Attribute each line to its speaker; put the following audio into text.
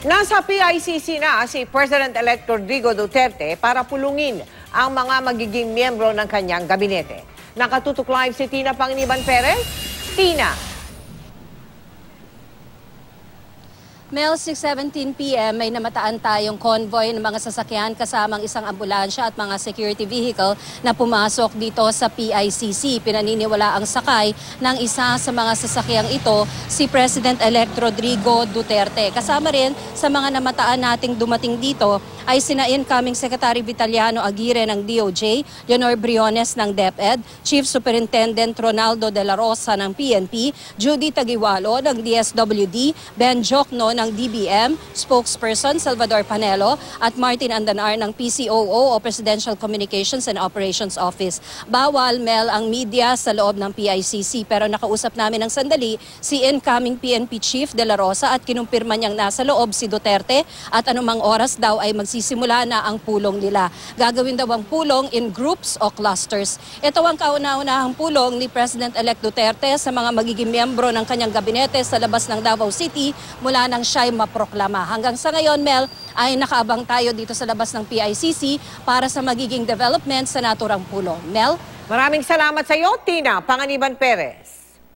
Speaker 1: Nasa PICC na si President-elect Rodrigo Duterte para pulungin ang mga magiging miyembro ng kanyang gabinete. Nakatutok live si Tina Panganiban Perez. Tina.
Speaker 2: Mel, 6:17 p.m. may namataan tayong convoy ng mga sasakyan kasamang isang ambulansya at mga security vehicle na pumasok dito sa PICC. Pinaniniwala ang sakay ng isa sa mga sasakyang ito, si President-elect Rodrigo Duterte. Kasama rin sa mga namataan nating dumating dito ay sina incoming Secretary Vitaliano Aguirre ng DOJ, Leonor Briones ng DepEd, Chief Superintendent Ronaldo de la Rosa ng PNP, Judy Tagiwalo ng DSWD, Ben Jokno ng DBM, spokesperson Salvador Panelo at Martin Andanar ng PCOO o Presidential Communications and Operations Office. Bawal, Mel, ang media sa loob ng PICC pero nakausap namin ng sandali si incoming PNP Chief de la Rosa at kinumpirma niyang nasa loob si Duterte at anumang oras daw ay magsisimula na ang pulong nila. Gagawin daw ang pulong in groups o clusters. Ito ang kauna-unahang pulong ni President-elect Duterte sa mga magiging miyembro ng kanyang gabinete sa labas ng Davao City mula nang siya'y maproklama. Hanggang sa ngayon, Mel, ay nakaabang tayo dito sa labas ng PICC para sa magiging development sa naturang pulong. Mel?
Speaker 1: Maraming salamat sa iyo, Tina Panganiban Perez.